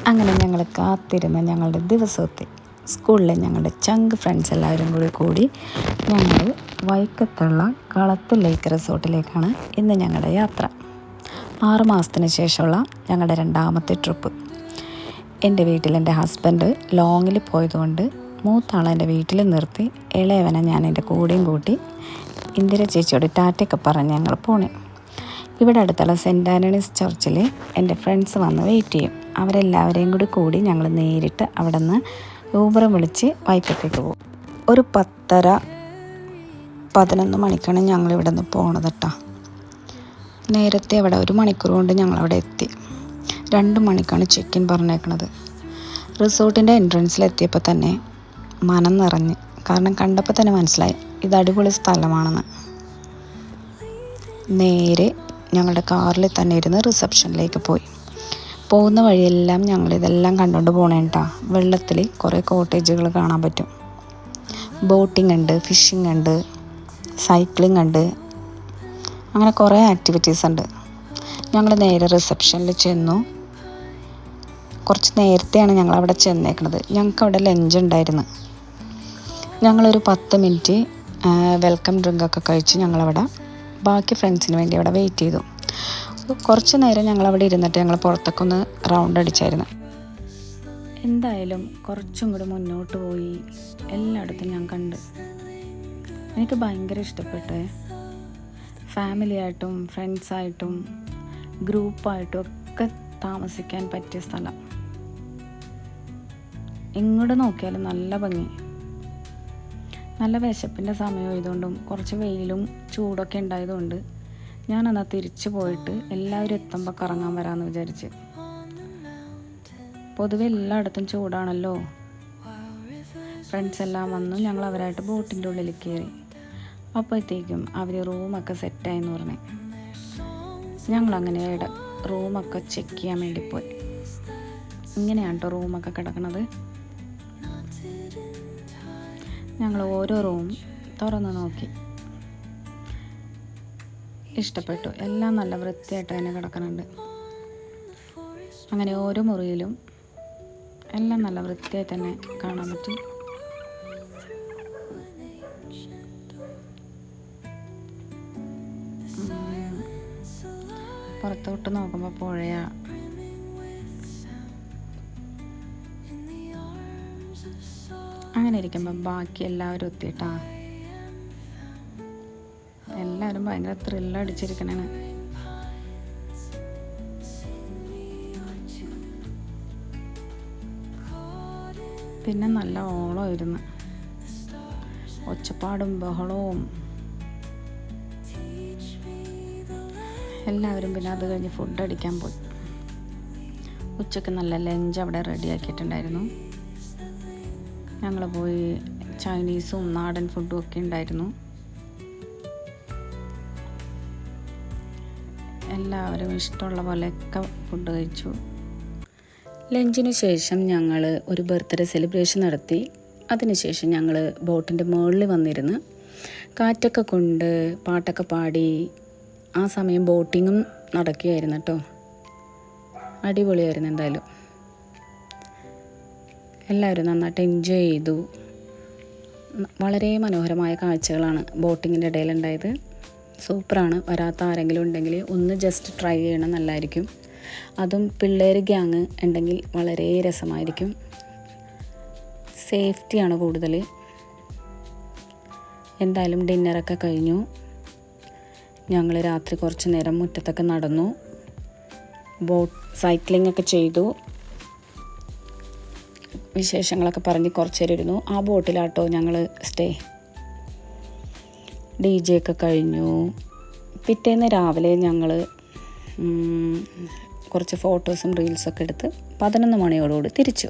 അങ്ങനെ ഞങ്ങൾ കാത്തിരുന്ന ഞങ്ങളുടെ ദിവസത്തെ സ്കൂളിലെ ഞങ്ങളുടെ ചങ്ക് ഫ്രണ്ട്സ് എല്ലാവരും കൂടി ഞങ്ങൾ വൈക്കത്തുള്ള കളത്തിൽ ലേക്ക് റിസോർട്ടിലേക്കാണ് ഇന്ന് ഞങ്ങളുടെ യാത്ര. 6 മാസത്തിന് ശേഷമുള്ള ഞങ്ങളുടെ രണ്ടാമത്തെ ട്രിപ്പ്. എൻ്റെ വീട്ടിൽ എൻ്റെ ഹസ്ബൻഡ് ലോങ്ങിൽ പോയതുകൊണ്ട് മൂത്താളെ എൻ്റെ വീട്ടിൽ നിർത്തി ഇളയവനെ ഞാൻ എൻ്റെ കൂടെയും കൂട്ടി ഇന്ദിര ചേച്ചിയോട് ടാറ്റയൊക്കെ പറഞ്ഞ് ഞങ്ങൾ പോണേ. ഇവിടെ അടുത്തുള്ള സെൻറ്റ് ആൻ്റണീസ് ചർച്ചിൽ എൻ്റെ ഫ്രണ്ട്സ് വന്ന് വെയിറ്റ് ചെയ്യും. അവരെല്ലാവരെയും കൂടി ഞങ്ങൾ നേരിട്ട് അവിടെ നിന്ന് ഊബർ വിളിച്ച് വൈക്കത്തേക്ക് പോകും. ഒരു 10:30-11 മണിക്കാണ് ഞങ്ങളിവിടെ നിന്ന് പോണത് കേട്ടോ. നേരത്തെ അവിടെ 1 മണിക്കൂർ കൊണ്ട് ഞങ്ങളവിടെ എത്തി. 2 മണിക്കാണ് ചെക്ക് ഇൻ പറഞ്ഞേക്കണത്. റിസോർട്ടിൻ്റെ എൻട്രൻസിലെത്തിയപ്പോൾ തന്നെ മനം നിറഞ്ഞ്, കാരണം കണ്ടപ്പോൾ തന്നെ മനസ്സിലായി ഇത് അടിപൊളി സ്ഥലമാണെന്ന്. നേരെ ഞങ്ങളുടെ കാറിൽ തന്നെ ഇരുന്ന് റിസപ്ഷനിലേക്ക് പോയി. പോകുന്ന വഴിയെല്ലാം ഞങ്ങളിതെല്ലാം കണ്ടുകൊണ്ട് പോകണേ കേട്ടോ. വെള്ളത്തിൽ കുറേ കോട്ടേജുകൾ കാണാൻ പറ്റും. ബോട്ടിംഗ് ഉണ്ട്, ഫിഷിംഗ് ഉണ്ട്, സൈക്ലിംഗ് ഉണ്ട്, അങ്ങനെ കുറേ ആക്ടിവിറ്റീസ് ഉണ്ട്. ഞങ്ങൾ നേരെ റിസപ്ഷനിൽ ചെന്നു. കുറച്ച് നേരത്തെയാണ് ഞങ്ങളവിടെ ചെന്നേക്കണത്. ഞങ്ങൾക്ക് അവിടെ ലഞ്ച് ഉണ്ടായിരുന്നു. ഞങ്ങളൊരു 10 മിനിറ്റ് വെൽക്കം ഡ്രിങ്കൊക്കെ കഴിച്ച് ഞങ്ങളവിടെ ബാക്കി ഫ്രണ്ട്സിന് വേണ്ടി അവിടെ വെയിറ്റ് ചെയ്തു. കുറച്ച് നേരം ഞങ്ങളവിടെ ഇരുന്നിട്ട് ഞങ്ങൾ പുറത്തൊക്കെ ഒന്ന് റൗണ്ട് അടിച്ചായിരുന്നു. എന്തായാലും കുറച്ചും കൂടി മുന്നോട്ട് പോയി എല്ലായിടത്തും ഞാൻ കണ്ട്. എനിക്ക് ഭയങ്കര ഇഷ്ടപ്പെട്ടേ. ഫാമിലിയായിട്ടും ഫ്രണ്ട്സായിട്ടും ഗ്രൂപ്പായിട്ടും ഒക്കെ താമസിക്കാൻ പറ്റിയ സ്ഥലം. എങ്ങോട്ട് നോക്കിയാലും നല്ല ഭംഗി. നല്ല വിശപ്പിൻ്റെ സമയമായതുകൊണ്ടും കുറച്ച് വെയിലും ചൂടൊക്കെ ഉണ്ടായതുകൊണ്ട് ഞാനെന്നാൽ തിരിച്ചു പോയിട്ട് എല്ലാവരും എത്തുമ്പോൾ കറങ്ങാൻ വരാമെന്ന് വിചാരിച്ച്. പൊതുവെ എല്ലായിടത്തും ചൂടാണല്ലോ. ഫ്രണ്ട്സ് എല്ലാം വന്നു. ഞങ്ങൾ അവരായിട്ട് ബോട്ടിൻ്റെ ഉള്ളിൽ കയറി. അപ്പോഴത്തേക്കും അവർ റൂമൊക്കെ സെറ്റായെന്ന് പറഞ്ഞേ. ഞങ്ങളങ്ങനെ റൂമൊക്കെ ചെക്ക് ചെയ്യാൻ വേണ്ടി പോയി. ഇങ്ങനെയാണ് കേട്ടോ റൂമൊക്കെ കിടക്കണത്. ഞങ്ങൾ ഓരോ റൂം തുറന്ന് നോക്കി. ഇഷ്ടപ്പെട്ടു. എല്ലാം നല്ല വൃത്തിയായിട്ട് തന്നെ കിടക്കുന്നുണ്ട്. അങ്ങനെ ഓരോ മുറിയിലും എല്ലാം നല്ല വൃത്തിയായി തന്നെ കാണാൻ പറ്റി. പുറത്തോട്ട് നോക്കുമ്പോൾ പുഴയാ. അങ്ങനെ ഇരിക്കുമ്പോൾ ബാക്കി എല്ലാവരും എത്തിയിട്ടാ. എല്ലാവരും ഭയങ്കര ത്രില്ലടിച്ചിരിക്കണേ. പിന്നെ നല്ല ഓളമായിരുന്നു, ഒച്ചപ്പാടും ബഹളവും. എല്ലാവരും പിന്നെ അത് കഴിഞ്ഞ് ഫുഡ് അടിക്കാൻ പോയി. ഉച്ചയ്ക്ക് നല്ല ലഞ്ച് അവിടെ റെഡിയാക്കിയിട്ടുണ്ടായിരുന്നു. ഞങ്ങൾ പോയി ചൈനീസും നാടൻ ഫുഡും ഒക്കെ ഉണ്ടായിരുന്നു. എല്ലാവരും ഇഷ്ടമുള്ള പോലെയൊക്കെ ഫുഡ് കഴിച്ചു. ലഞ്ചിന് ശേഷം ഞങ്ങൾ ഒരു ബർത്ത്ഡേ സെലിബ്രേഷൻ നടത്തി. അതിനുശേഷം ഞങ്ങൾ ബോട്ടിൻ്റെ മുകളിൽ വന്നിരുന്ന് കാറ്റൊക്കെ കൊണ്ട് പാട്ടൊക്കെ പാടി ആ സമയം ബോട്ടിങ്ങും നടക്കുകയായിരുന്നു കേട്ടോ. അടിപൊളിയായിരുന്നു. എന്തായാലും എല്ലാവരും നന്നായിട്ട് എൻജോയ് ചെയ്തു. വളരെ മനോഹരമായ കാഴ്ചകളാണ് ബോട്ടിങ്ങിൻ്റെ ഇടയിലുണ്ടായത്. സൂപ്പറാണ്. വരാത്ത ആരെങ്കിലും ഉണ്ടെങ്കിൽ ഒന്ന് ജസ്റ്റ് ട്രൈ ചെയ്യണം, നല്ലതായിരിക്കും. അതും പിള്ളേർ ഗ്യാങ് ഉണ്ടെങ്കിൽ വളരെ രസമായിരിക്കും. സേഫ്റ്റിയാണ് കൂടുതൽ. എന്തായാലും ഡിന്നറൊക്കെ കഴിഞ്ഞു. ഞങ്ങൾ രാത്രി കുറച്ച് നേരം മുറ്റത്തൊക്കെ നടന്നു. സൈക്ലിംഗ് ഒക്കെ ചെയ്തു. വിശേഷങ്ങളൊക്കെ പറഞ്ഞ് കുറച്ച് നേരം ഇരുന്നു. ആ ബോട്ടിലാട്ടോ ഞങ്ങൾ സ്റ്റേ. DJ ഒക്കെ കഴിഞ്ഞു. പിറ്റേന്ന് രാവിലെ ഞങ്ങൾ കുറച്ച് ഫോട്ടോസും റീൽസൊക്കെ എടുത്ത് 11 മണിയോടുകൂടി തിരിച്ചു.